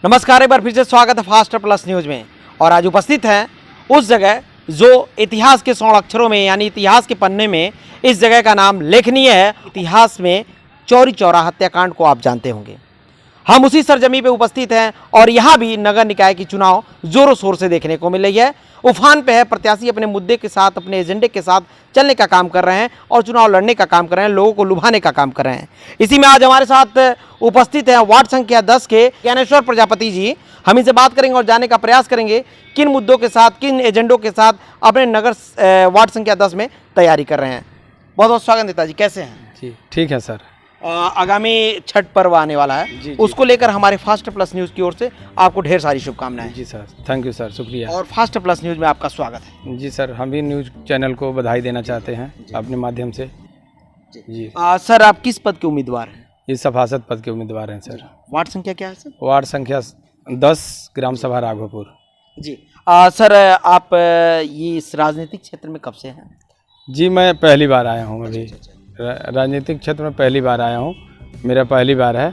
नमस्कार, एक बार फिर से स्वागत है फास्ट प्लस न्यूज में। और आज उपस्थित हैं उस जगह जो इतिहास के 100 अक्षरों में यानी इतिहास के पन्ने में इस जगह का नाम लेखनीय है। इतिहास में चौरी चौरा हत्याकांड को आप जानते होंगे। हम उसी सरजमी पे उपस्थित हैं और यहाँ भी नगर निकाय की चुनाव जोरों शोर से देखने को मिल रही है। उफान पे है, प्रत्याशी अपने मुद्दे के साथ, अपने एजेंडे के साथ चलने का काम कर रहे हैं और चुनाव लड़ने का काम कर रहे हैं, लोगों को लुभाने का काम कर रहे हैं। इसी में आज हमारे साथ उपस्थित हैं वार्ड संख्या 10 के ज्ञानेश्वर प्रजापति जी। हम इनसे बात करेंगे और जानने का प्रयास करेंगे किन मुद्दों के साथ, किन एजेंडों के साथ अपने नगर वार्ड संख्या 10 में तैयारी कर रहे हैं। बहुत बहुत स्वागत नेताजी, कैसे हैं? जी ठीक है सर। आगामी छठ पर्व आने वाला है, जी। उसको लेकर हमारे फास्ट प्लस न्यूज़ की ओर से आपको ढेर सारी शुभकामनाएं। जी सर, थैंक यू सर, शुक्रिया। और फास्ट प्लस न्यूज़ में आपका स्वागत है। जी सर, हम भी न्यूज़ चैनल को बधाई देना चाहते हैं अपने माध्यम से। जी सर, आप किस पद के उम्मीदवार हैं? ये सभासद पद के उम्मीदवार हैं सर। वार्ड संख्या क्या है सर? वार्ड संख्या 10, ग्राम सभा राघोपुर। जी सर, आप ये इस राजनीतिक क्षेत्र में कब से हैं? जी मैं पहली बार आया हूँ अभी राजनीतिक क्षेत्र में, पहली बार आया हूँ, मेरा पहली बार है।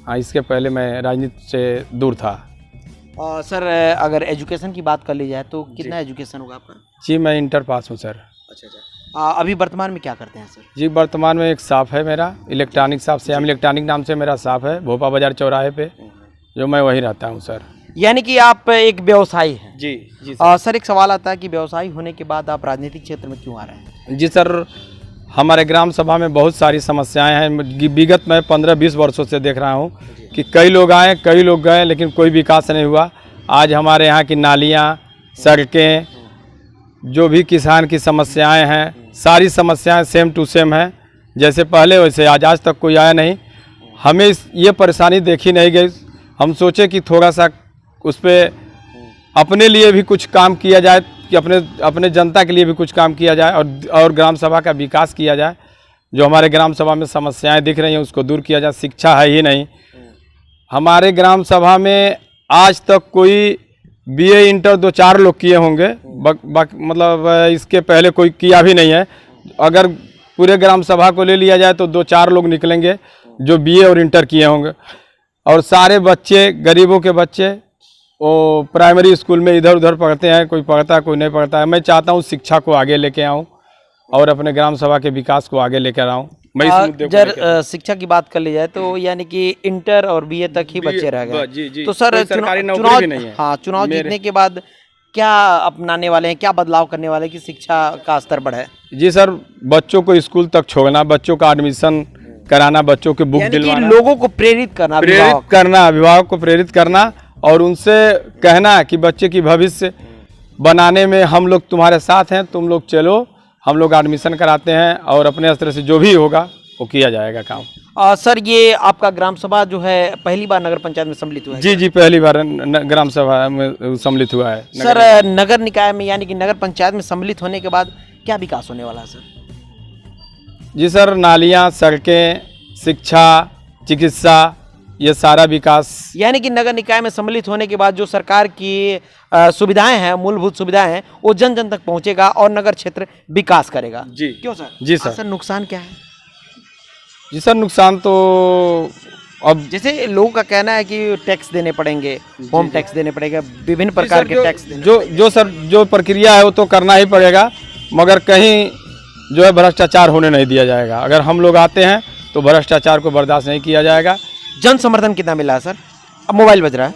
हाँ, इसके पहले मैं राजनीति से दूर था। सर, अगर एजुकेशन की बात कर ली जाए तो कितना एजुकेशन होगा आपका? जी मैं इंटर पास हूँ सर। अच्छा। अभी वर्तमान में क्या करते हैं सर? जी वर्तमान में एक शॉप है मेरा, इलेक्ट्रॉनिक शॉप, श्याम इलेक्ट्रॉनिक नाम से मेरा शॉप है, भोपा बाजार चौराहे पे, जो मैं वहीं रहता हूँ सर। यानी कि आप एक व्यवसायी हैं? जी जी सर। सर, एक सवाल आता है कि व्यवसायी होने के बाद आप राजनीतिक क्षेत्र में क्यों आ रहे हैं? जी सर, हमारे ग्राम सभा में बहुत सारी समस्याएं हैं। विगत में 15-20 वर्षों से देख रहा हूं कि कई लोग आए, कई लोग गए, लेकिन कोई विकास नहीं हुआ। आज हमारे यहाँ की नालियाँ, सड़कें, जो भी किसान की समस्याएं हैं, सारी समस्याएं सेम टू सेम हैं, जैसे पहले वैसे आज तक कोई आया नहीं। हमें ये परेशानी देखी नहीं गई। हम सोचे कि थोड़ा सा उस पर अपने लिए भी कुछ काम किया जाए, कि अपने जनता के लिए भी कुछ काम किया जाए और ग्राम सभा का विकास किया जाए। जो हमारे ग्राम सभा में समस्याएं दिख रही हैं उसको दूर किया जाए। शिक्षा है ही नहीं हमारे ग्राम सभा में, आज तक कोई बीए इंटर 2-4 लोग किए होंगे, मतलब इसके पहले कोई किया भी नहीं है। अगर पूरे ग्राम सभा को ले लिया जाए तो 2-4 लोग निकलेंगे जो बीए और इंटर किए होंगे, और सारे बच्चे, गरीबों के बच्चे, वो प्राइमरी स्कूल में इधर उधर पढ़ते हैं, कोई पढ़ता है कोई नहीं पढ़ता है। मैं चाहता हूँ शिक्षा को आगे लेके आऊँ और अपने ग्राम सभा के विकास को आगे लेकर आऊँ। मैं इस मुद्दे को शिक्षा की बात कर ली जाए तो यानी कि इंटर और बीए तक ही बच्चे रह गए। जी। तो सर, सरकारी नौकरी भी नहीं है। हाँ, चुनाव जीतने के बाद क्या अपनाने वाले हैं, क्या बदलाव करने वाले हैं कि शिक्षा का स्तर बढ़े? जी सर, बच्चों को स्कूल तक छोड़ना, बच्चों का एडमिशन कराना, बच्चों के बुक दिलवाना, लोगों को प्रेरित करना, अभिभावक को प्रेरित करना और उनसे कहना कि बच्चे की भविष्य बनाने में हम लोग तुम्हारे साथ हैं, तुम लोग चलो, हम लोग एडमिशन कराते हैं और अपने स्तर से जो भी होगा वो किया जाएगा काम। सर, ये आपका ग्राम सभा जो है पहली बार नगर पंचायत में सम्मिलित हुआ है? जी पहली बार ग्राम सभा में सम्मिलित हुआ है सर। नगर निकाय में यानी कि नगर पंचायत में सम्मिलित होने के बाद क्या विकास होने वाला है सर? जी सर, नालियाँ, सड़कें, शिक्षा, चिकित्सा, ये सारा विकास। यानी कि नगर निकाय में सम्मिलित होने के बाद जो सरकार की सुविधाएं हैं, मूलभूत सुविधाएं हैं, वो जन जन तक पहुंचेगा और नगर क्षेत्र विकास करेगा। जी क्यों सर? जी सर। सर, नुकसान क्या है? जी सर, नुकसान तो अब जैसे लोगों का कहना है कि टैक्स देने पड़ेंगे, होम टैक्स देने पड़ेगा, विभिन्न प्रकार के टैक्स जो प्रक्रिया है वो तो करना ही पड़ेगा, मगर कहीं जो है भ्रष्टाचार होने नहीं दिया जाएगा। अगर हम लोग आते हैं तो भ्रष्टाचार को बर्दाश्त नहीं किया जाएगा। जन समर्थन कितना मिला है सर? अब मोबाइल बज रहा है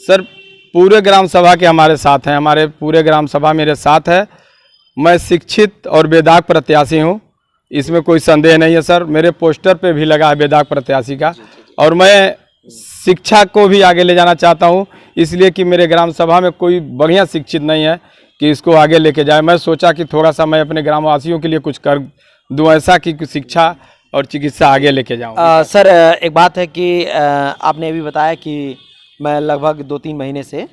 सर। पूरे ग्राम सभा के हमारे साथ हैं, हमारे पूरे ग्राम सभा मेरे साथ है। मैं शिक्षित और बेदाग प्रत्याशी हूं, इसमें कोई संदेह नहीं है सर। मेरे पोस्टर पे भी लगा है बेदाग प्रत्याशी का, और मैं शिक्षा को भी आगे ले जाना चाहता हूं, इसलिए कि मेरे ग्राम सभा में कोई बढ़िया शिक्षित नहीं है कि इसको आगे लेके जाए। मैं सोचा कि थोड़ा सा मैं अपने ग्रामवासियों के लिए कुछ कर दूँ, ऐसा कि शिक्षा और चिकित्सा आगे लेके जाऊँ। सर, एक बात है कि आपने अभी बताया कि मैं लगभग 2-3 महीने से,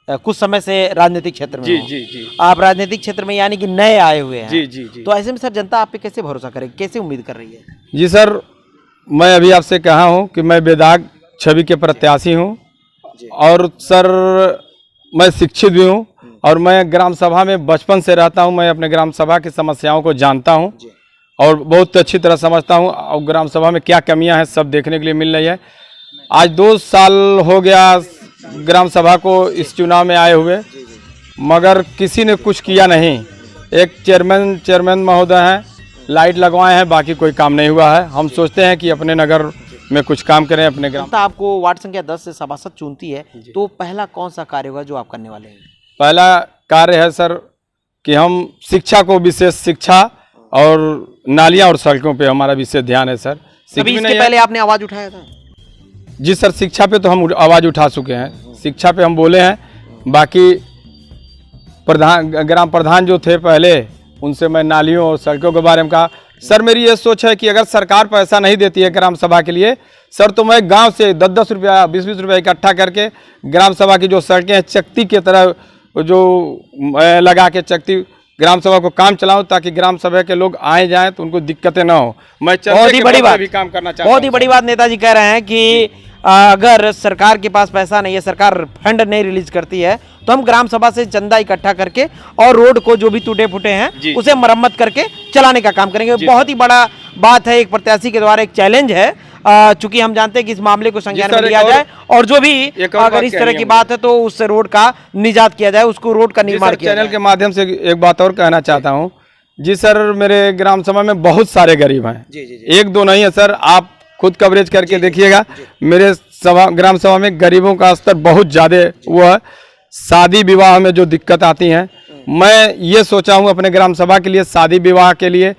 कुछ समय से राजनीतिक क्षेत्र में हूं। जी। आप राजनीतिक क्षेत्र में यानी कि नए आए हुए हैं। जी। तो ऐसे में सर, जनता आप पे कैसे भरोसा करेगी, कैसे उम्मीद कर रही है? जी सर, मैं अभी आपसे कहा हूँ कि मैं बेदाग छवि के प्रत्याशी हूँ, और सर मैं शिक्षित भी हूँ, और मैं ग्राम सभा में बचपन से रहता हूँ। मैं अपने ग्राम सभा की समस्याओं को जानता हूँ और बहुत अच्छी तरह समझता हूँ, और ग्राम सभा में क्या कमियां हैं सब देखने के लिए मिल रही है। आज 2 साल हो गया ग्राम सभा को इस चुनाव में आए हुए, मगर किसी ने कुछ किया नहीं। एक चेयरमैन महोदय हैं, लाइट लगवाए हैं, बाकी कोई काम नहीं हुआ है। हम सोचते हैं कि अपने नगर में कुछ काम करें अपने ग्राम। जनता आपको वार्ड संख्या 10 से सभासद चुनती है, तो पहला कौन सा कार्य होगा जो आप करने वाले हैं? पहला कार्य है सर कि हम शिक्षा को, विशेष शिक्षा और नालियां और सड़कों पे हमारा विशेष ध्यान है सर। अभी इसके पहले आपने आवाज उठाया था? जी सर, शिक्षा पे तो हम आवाज़ उठा चुके हैं, शिक्षा पे हम बोले हैं। बाकी ग्राम प्रधान जो थे पहले, उनसे मैं नालियों और सड़कों के बारे में कहा। सर मेरी ये सोच है कि अगर सरकार पैसा नहीं देती है ग्राम सभा के लिए सर, तो मैं गांव से 10-10 रुपया 20-20 रुपया इकट्ठा करके ग्राम सभा की जो सड़कें हैं चकती की तरह जो लगा के चकती ग्राम सभा को काम चलाऊं, ताकि ग्राम सभा के लोग आए जाएं तो उनको दिक्कतें ना हो। मैं बहुत ही बड़ी बात भी काम करना चाहता हूं। बहुत ही बड़ी बात नेताजी कह रहे हैं कि अगर सरकार के पास पैसा नहीं है, सरकार फंड नहीं रिलीज करती है, तो हम ग्राम सभा से चंदा इकट्ठा करके और रोड को जो भी टूटे फूटे हैं उसे मरम्मत करके चलाने का काम करेंगे। बहुत ही बड़ा बात है, एक प्रत्याशी के द्वारा एक चैलेंज है। चूंकि हम जानते हैं कि इस मामले को संज्ञान में लिया जाए और जो भी अगर इस तरह की बात है तो उस रोड का निजात किया जाए, उसको रोड का निर्माण किया जाए। चैनल के माध्यम से एक बात और कहना चाहता हूँ। जी सर, मेरे ग्राम सभा में बहुत सारे गरीब हैं, एक दो नहीं है सर, आप खुद कवरेज करके देखिएगा। मेरे ग्राम सभा में गरीबों का स्तर बहुत ज़्यादा हुआ है। शादी विवाह में जो दिक्कत आती हैं, मैं ये सोचा हूँ अपने ग्राम सभा के लिए, शादी विवाह के लिए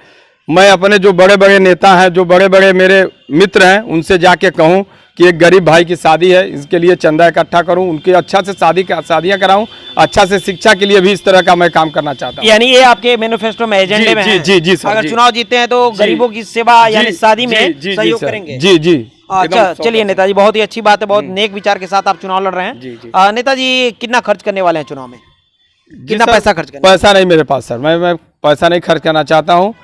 मैं अपने जो बड़े बड़े नेता हैं, जो बड़े बड़े मेरे मित्र हैं, उनसे जाके कहूँ कि एक गरीब भाई की शादी है, इसके लिए चंदा इकट्ठा करूं, उनके अच्छा से शादियां कराऊं, अच्छा से शिक्षा के लिए भी इस तरह का मैं काम करना चाहता हूं। यानी ये आपके मैनिफेस्टो में, एजेंडे में है? जी सर, अगर चुनाव जीते हैं तो गरीबों की सेवा यानी शादी में सहयोग करेंगे? जी। अच्छा, चलिए नेताजी, बहुत ही अच्छी बात है, बहुत नेक विचार के साथ आप चुनाव लड़ रहे हैं। नेताजी कितना खर्च करने वाले हैं चुनाव में? कितना पैसा खर्च करना? पैसा नहीं मेरे पास सर, मैं पैसा नहीं खर्च करना चाहता हूँ।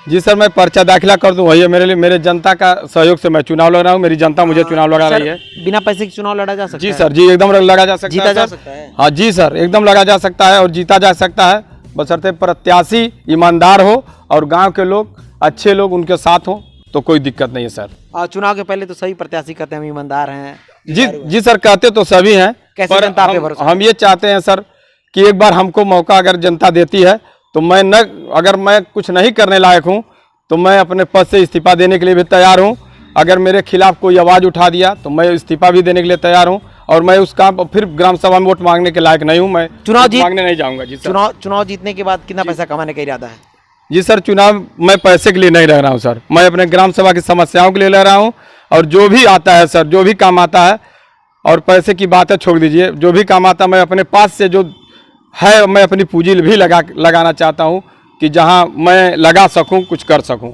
जी सर, मैं पर्चा दाखिला कर दूं, वही है मेरे लिए, मेरे जनता का सहयोग से मैं चुनाव लड़ रहा हूँ, मेरी जनता मुझे चुनाव लड़ा रही है। बिना पैसे के चुनाव लड़ा जा सकता है? जी सर, जी एकदम लड़ा जा सकता है, जीता जा सकता है। हाँ जी सर, एकदम लड़ा जा सकता है और जीता जा सकता है, बशर्ते प्रत्याशी ईमानदार हो और गांव के लोग अच्छे लोग उनके साथ हों, तो कोई दिक्कत नहीं है सर। चुनाव के पहले तो सभी प्रत्याशी कहते हैं हम ईमानदार हैं। जी सर, कहते तो सभी हैं, कैसे जनता पे भरोसा? हम ये चाहते हैं सर कि एक बार हमको मौका अगर जनता देती है तो अगर मैं कुछ नहीं करने लायक हूँ तो मैं अपने पद से इस्तीफा देने के लिए भी तैयार हूं। अगर मेरे खिलाफ कोई आवाज़ उठा दिया तो मैं इस्तीफा भी देने के लिए तैयार हूं, और मैं उस काम फिर ग्राम सभा में वोट मांगने के लायक नहीं हूं, मैं चुनाव मांगने नहीं जाऊंगा। जी सर, चुनाव जीतने के बाद कितना पैसा कमाने का इरादा है? जी सर, चुनाव मैं पैसे के लिए नहीं लड़ रहा हूँ सर, मैं अपने ग्राम सभा की समस्याओं के लिए लड़ रहा हूँ। और जो भी आता है सर, जो भी काम आता है, और पैसे की बात है छोड़ दीजिए, जो भी काम आता है मैं अपने पास से जो है मैं अपनी पूंजी भी लगाना चाहता हूँ कि जहाँ मैं लगा सकूँ, कुछ कर सकूँ।